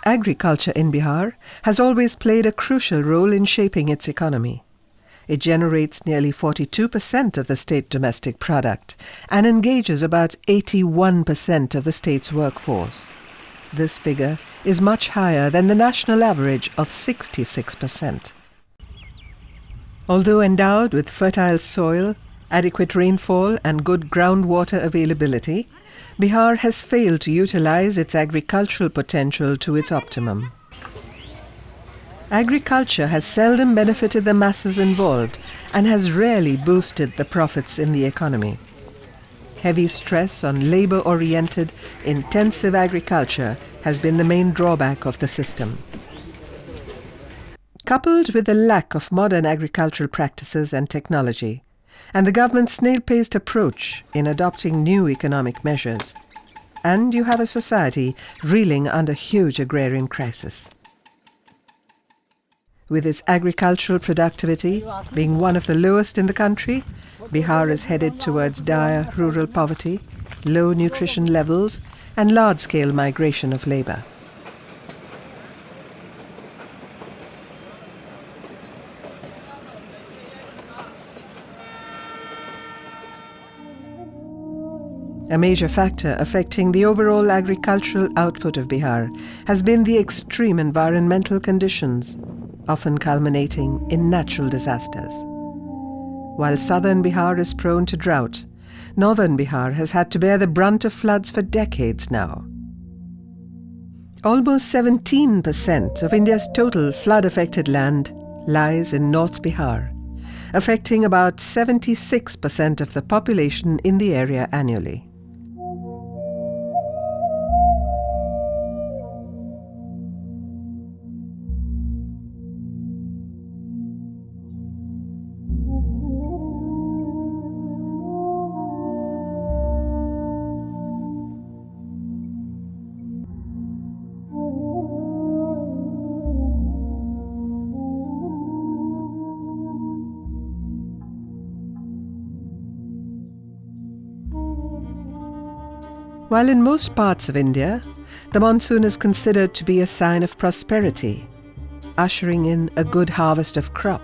Agriculture in Bihar has always played a crucial role in shaping its economy. It generates nearly 42% of the state domestic product and engages about 81% of the state's workforce. This figure is much higher than the national average of 66%. Although endowed with fertile soil, adequate rainfall and good groundwater availability, Bihar has failed to utilize its agricultural potential to its optimum. Agriculture has seldom benefited the masses involved and has rarely boosted the profits in the economy. Heavy stress on labor-oriented, intensive agriculture has been the main drawback of the system. Coupled with the lack of modern agricultural practices and technology, and the government's snail-paced approach in adopting new economic measures, and you have a society reeling under huge agrarian crisis. With its agricultural productivity being one of the lowest in the country, Bihar is headed towards dire rural poverty, low nutrition levels, and large-scale migration of labor. A major factor affecting the overall agricultural output of Bihar has been the extreme environmental conditions, often culminating in natural disasters. While southern Bihar is prone to drought, northern Bihar has had to bear the brunt of floods for decades now. Almost 17% of India's total flood-affected land lies in North Bihar, affecting about 76% of the population in the area annually. While in most parts of India, the monsoon is considered to be a sign of prosperity, ushering in a good harvest of crop,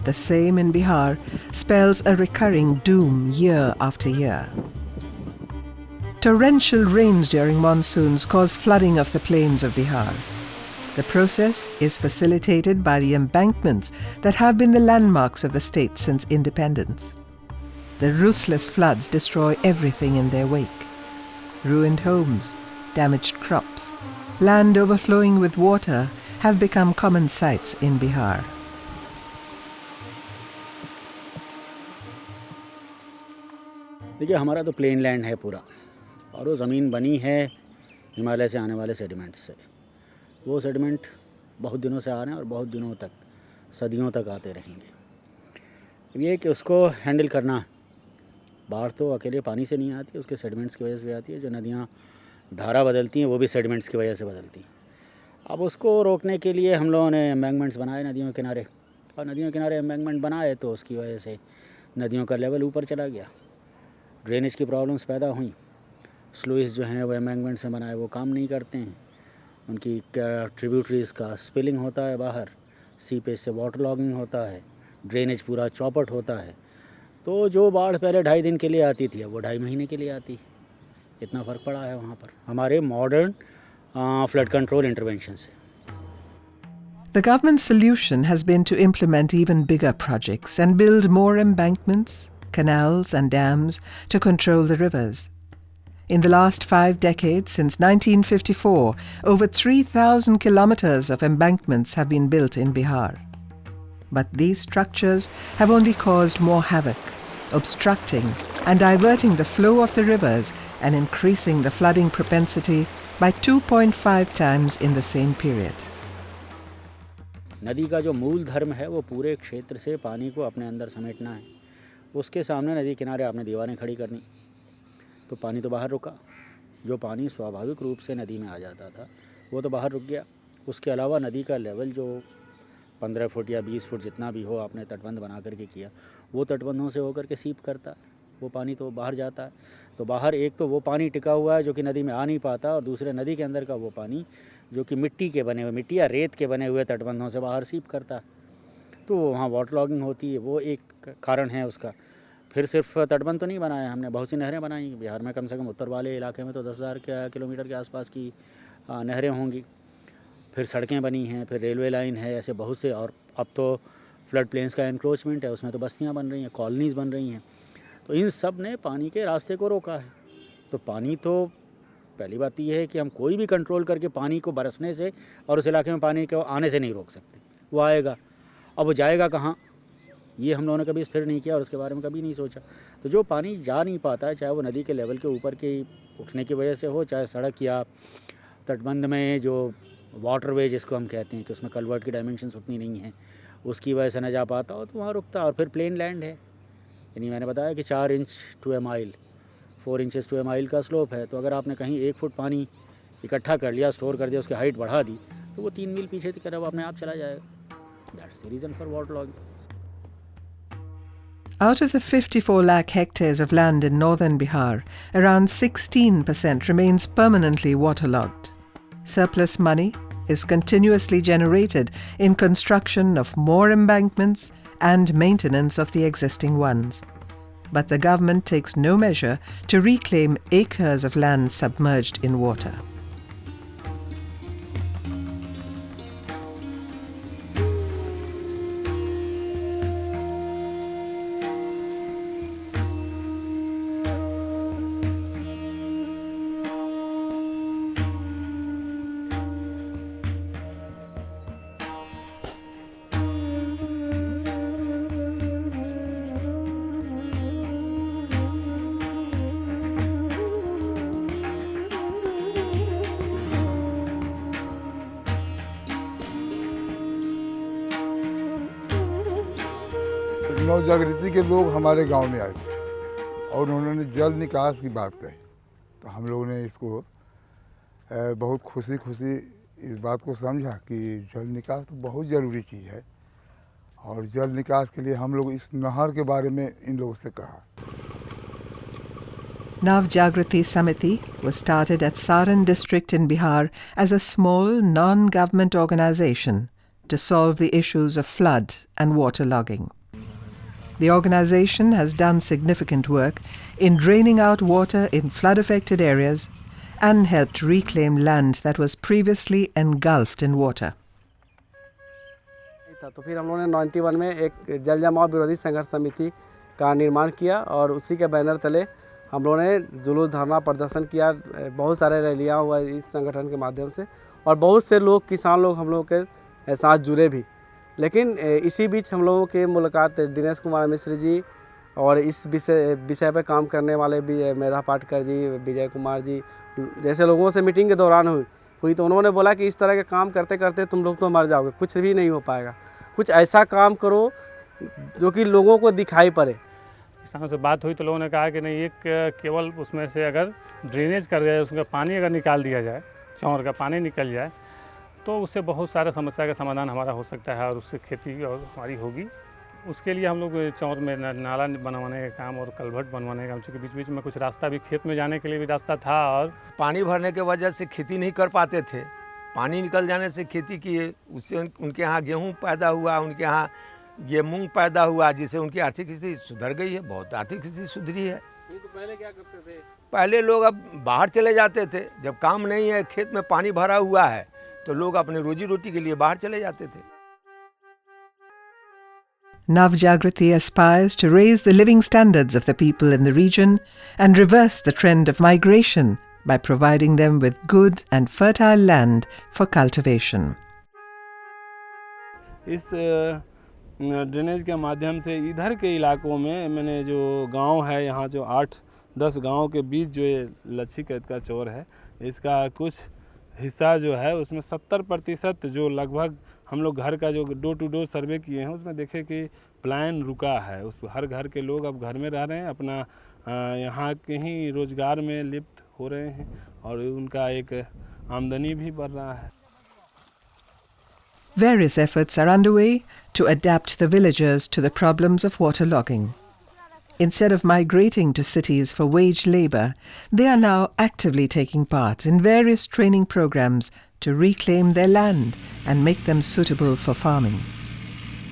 the same in Bihar spells a recurring doom year after year. Torrential rains during monsoons cause flooding of the plains of Bihar. The process is facilitated by the embankments that have been the landmarks of the state since independence. The ruthless floods destroy everything in their wake. Ruined homes, damaged crops, land overflowing with water have become common sights in Bihar. देखिए हमारा तो plane land है पूरा और वो ज़मीन बनी है हिमालय से आने वाले सेडिमेंट से। वो सेडिमेंट बहुत दिनों से आ रहे हैं और बहुत दिनों तक सदियों तक आते रहेंगे। ये कि उसको हैंडल करना, बाढ़ तो अकेले पानी से नहीं आती, उसके सेडिमेंट्स की वजह से भी आती है। जो नदियाँ धारा बदलती हैं वो भी सेडिमेंट्स की वजह से बदलती हैं। अब उसको रोकने के लिए हम लोगों ने एम्बैंकमेंट्स बनाए नदियों के किनारे, और नदियों के किनारे एम्बैंकमेंट बनाए तो उसकी वजह से नदियों का लेवल ऊपर चला गया, ड्रेनेज की प्रॉब्लम्स पैदा हुई। स्लूइस जो हैं वो एम्बैंकमेंट्स में बनाए वो काम नहीं करते हैं, उनकी ट्रिब्यूटरीज़ का स्पिलिंग होता है बाहर, सीपेज से वाटर लॉगिंग होता है, ड्रेनेज पूरा चौपट होता है। तो जो बाढ़ पहले 2.5 दिन के लिए आती थी अब वो 2.5 महीने के लिए आती। इतना फ़र्क पड़ा है वहाँ पर हमारे मॉडर्न फ्लड कंट्रोल इंटरवेंशन से। The government's solution has been to implement even bigger projects and build more embankments, canals and dams to control the rivers. In the last 5 decades, since 1954, over 3,000 kilometers of embankments have been built in Bihar. But these structures have only caused more havoc, obstructing and diverting the flow of the rivers and increasing the flooding propensity by 2.5 times in the same period. नदी का जो मूल धर्म है वो पूरे क्षेत्र से पानी को अपने अंदर समेटना है। उसके सामने नदी किनारे आपने दीवारें खड़ी करनी तो पानी तो बाहर रुका। जो पानी स्वाभाविक रूप से नदी में आ जाता था वो तो बाहर रुक गया। उसके अलावा नदी का लेवल जो 15 फुट या 20 फुट जितना भी हो आपने तटबंध बना करके किया, वो तटबंधों से होकर के सीप करता है। वो पानी तो बाहर जाता है। तो बाहर एक तो वो पानी टिका हुआ है जो कि नदी में आ नहीं पाता, और दूसरे नदी के अंदर का वो पानी जो कि मिट्टी के बने हुए, मिट्टी या रेत के बने हुए तटबंधों से बाहर सीप करता है, तो वहाँ वाटर लॉगिंग होती है। वो एक कारण है उसका। फिर सिर्फ तटबंध तो नहीं बनाया हमने, बहुत सी नहरें बनाई बिहार में। कम से कम उत्तर वाले इलाके में तो 10,000 किलोमीटर के आसपास की नहरें होंगी। फिर सड़कें बनी हैं, फिर रेलवे लाइन है, ऐसे बहुत से। और अब तो फ्लड प्लेन्स का एनक्रोचमेंट है, उसमें तो बस्तियाँ बन रही हैं, कॉलोनीज़ बन रही हैं। तो इन सब ने पानी के रास्ते को रोका है। तो पानी तो पहली बात ये है कि हम कोई भी कंट्रोल करके पानी को बरसने से और उस इलाके में पानी को आने से नहीं रोक सकते। वो आएगा, अब वो जाएगा कहाँ, ये हम लोगों ने कभी स्थिर नहीं किया और उसके बारे में कभी नहीं सोचा। तो जो पानी जा नहीं पाता है, चाहे वो नदी के लेवल के ऊपर के उठने की वजह से हो, चाहे सड़क या तटबंध में जो वाटरवे जिसको हम कहते हैं कि उसमें कल्वर्ट की डायमेंशंस उतनी नहीं हैं, उसकी वजह से न जा पाता हो, तो वहाँ रुकता। और फिर प्लेन लैंड है, यानी मैंने बताया कि 4 inch to a mile, 4 inches to a mile का स्लोप है। तो अगर आपने कहीं 1 फुट पानी इकट्ठा कर लिया, स्टोर कर दिया, उसकी हाइट बढ़ा दी, तो वो 3 मील पीछे की तरफ अपने आप चला जाएगा। That's the reason for water logging. Out of the 54 lakh hectares of land in northern Bihar, around 16% remains permanently waterlogged. Surplus money is continuously generated in construction of more embankments and maintenance of the existing ones. But the government takes no measure to reclaim acres of land submerged in water. Navjagriti के लोग हमारे गांव में आए थे और उन्होंने जल निकास की बात कही, तो हम लोगों ने इसको बहुत खुशी इस बात को समझा कि जल निकास तो बहुत ज़रूरी चीज़ है, और जल निकास के लिए हम लोग इस नहर के बारे में इन लोगों से कहा। Nav Jagrati Samiti was started at Saran district in Bihar as a small non-government organization to solve the issues of flood and waterlogging. The organization has done significant work in draining out water in flood-affected areas and helped reclaim land that was previously engulfed in water. तो फिर हम लोगों ने 91 में एक जल जमाव विरोधी संघर्ष समिति का निर्माण किया और उसी के बैनर तले हम लोगों ने जुलूस धरना प्रदर्शन किया। बहुत सारे रैलियाँ हुआ इस संगठन के माध्यम से और बहुत से लोग किसान लोग हम लोगों के साथ जुड़े भी। लेकिन इसी बीच हम लोगों के मुलाकात दिनेश कुमार मिश्र जी और इस विषय पर काम करने वाले भी मेधा पाटकर जी, विजय कुमार जी जैसे लोगों से मीटिंग के दौरान हुई तो उन्होंने बोला कि इस तरह के काम करते करते तुम लोग तो मर जाओगे, कुछ भी नहीं हो पाएगा, कुछ ऐसा काम करो जो कि लोगों को दिखाई पड़े। किसानों से बात हुई तो लोगों ने कहा कि नहीं, एक केवल उसमें से अगर ड्रेनेज कर दिया जाए, उसका पानी अगर निकाल दिया जाए, चौर का पानी निकल जाए, तो उससे बहुत सारे समस्या का समाधान हमारा हो सकता है और उससे खेती और हमारी होगी। उसके लिए हम लोग चौर में नाला बनवाने का काम और कल्वर्ट बनवाने का काम, चूँकि बीच बीच में कुछ रास्ता भी खेत में जाने के लिए भी रास्ता था और पानी भरने के वजह से खेती नहीं कर पाते थे। पानी निकल जाने से खेती किए, उससे उनके यहाँ गेहूँ पैदा हुआ, उनके यहाँ ये मूंग पैदा हुआ, जिससे उनकी आर्थिक स्थिति सुधर गई है, बहुत आर्थिक स्थिति सुधरी है। तो पहले क्या करते थे? पहले लोग अब बाहर चले जाते थे, जब काम नहीं है, खेत में पानी भरा हुआ है, तो लोग अपने रोजी रोटी के लिए बाहर चले जाते थे। Nav Jagrati aspires to raise the living standards of the people in the region and reverse the trend of migration by providing them with good and fertile land for cultivation. इस ड्रेनेज के माध्यम से इधर के इलाकों में मैंने जो गांव है, यहाँ जो 8-10 गांव के बीच जो ये लच्छी कैद का चौर है, इसका कुछ हिस्सा जो है उसमें 70% जो लगभग हम लोग घर का जो डोर टू डोर सर्वे किए हैं उसमें देखे कि प्लान रुका है। उस हर घर के लोग अब घर में रह रहे हैं, अपना यहाँ के ही रोजगार में लिप्त हो रहे हैं और उनका एक आमदनी भी बढ़ रहा है। Various efforts are underway to adapt the villagers to the problems of waterlogging. Instead of migrating to cities for wage labor, they are now actively taking part in various training programs to reclaim their land and make them suitable for farming.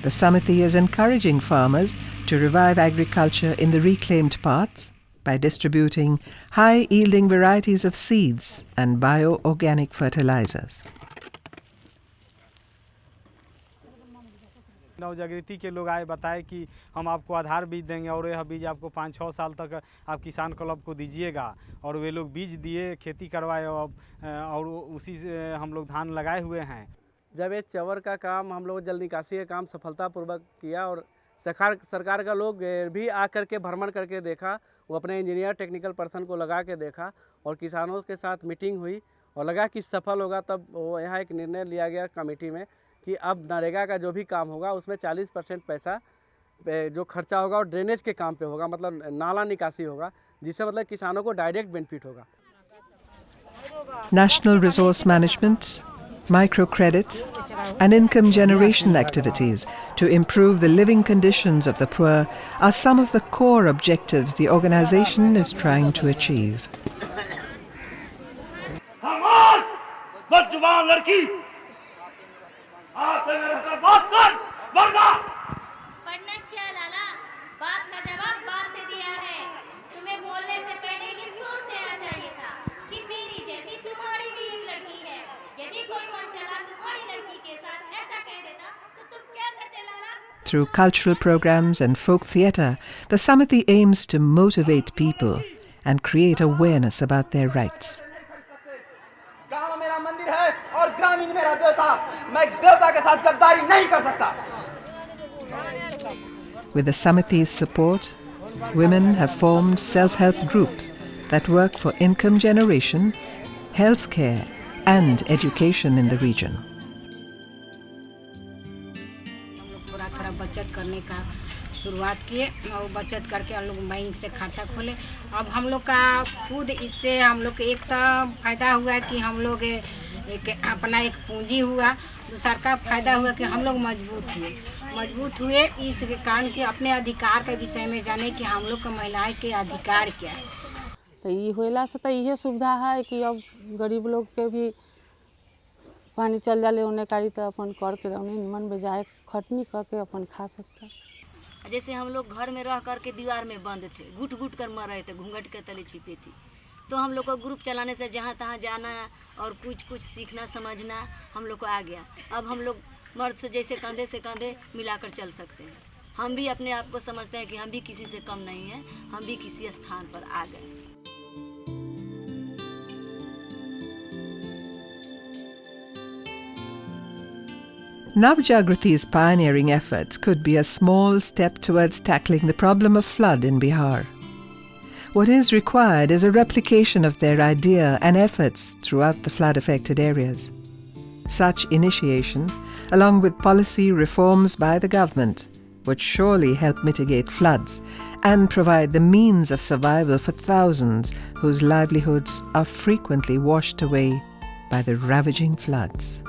The Samiti is encouraging farmers to revive agriculture in the reclaimed parts by distributing high-yielding varieties of seeds and bio-organic fertilizers. Navjagriti के लोग आए बताए कि हम आपको आधार बीज देंगे और यह बीज आपको 5-6 साल तक आप किसान क्लब को दीजिएगा, और वे लोग बीज दिए, खेती करवाए और उसी से हम लोग धान लगाए हुए हैं। जब ये चवर का काम हम लोग जल निकासी का काम सफलतापूर्वक किया और सरकार का लोग भी आकर के भ्रमण करके देखा, वो अपने इंजीनियर टेक्निकल पर्सन को लगा के देखा और किसानों के साथ मीटिंग हुई और लगा कि सफल होगा, तब वो यहाँ एक निर्णय लिया गया कमेटी में कि अब नरेगा का जो भी काम होगा उसमें 40% पैसा जो खर्चा होगा और ड्रेनेज के काम पे होगा, मतलब नाला निकासी होगा, जिससे मतलब किसानों को डायरेक्ट बेनिफिट होगा। National resource management, microcredit, and income generation activities to improve the living conditions of the poor are some of the core objectives the organization is trying to achieve. पढ़ना क्या लाला, बात का जवाब बात से दिया है। तुम्हें बोलने से पहले ये सोच लेना चाहिए था कि मेरी जैसी तुम्हारी भी एक लड़की है। यदि कोई मन चला तुम्हारी लड़की के साथ ऐसा कह देता तो तुम क्या करते लाला? Through cultural programs and folk theatre, the Samiti aims to motivate people and create awareness about their rights. गाँव मेरा मंदिर है और ग्रामीण मेरा देवता, मैं देवता के साथ गद्दारी नहीं कर सकता। With the Samiti's support, women have formed self-help groups that work for income generation, healthcare, and education in the region. थोड़ा बचत करने का शुरुआत किए और बचत करके हम लोग बैंक से खाता खोले। अब हम लोग का खुद इससे हम लोग एक तो फायदा हुआ कि हम लोग एक अपना एक पूंजी हुआ, दूसरा का फायदा हुआ कि हम लोग मजबूत हुए इस कारण कि अपने अधिकार के विषय में जाने कि हम लोग का महिलाएं के अधिकार क्या है। तो ये होला से तो यही सुविधा है कि अब गरीब लोग के भी पानी चल जाले उन्हें कारी तो अपन कर के उन्हें निमन बजाय खटनी करके अपन खा सकता। जैसे हम लोग घर में रह करके दीवार में बंद थे, घुट घुट कर मर रहे थे, घूंघट के तले छिपे थी, तो हम लोग को ग्रुप चलाने से जहाँ तहाँ जाना और कुछ सीखना समझना हम लोग को आ गया। अब हम लोग मर्द से जैसे कंधे से कंधे मिलाकर चल सकते हैं। हम भी अपने आप को समझते हैं कि हम भी किसी से कम नहीं हैं, हम भी किसी स्थान पर आ गए। Navjagriti's pioneering efforts could be a small step towards tackling the problem of flood in Bihar. What is required is a replication of their idea and efforts throughout the flood-affected areas. Such initiation, along with policy reforms by the government, would surely help mitigate floods and provide the means of survival for thousands whose livelihoods are frequently washed away by the ravaging floods.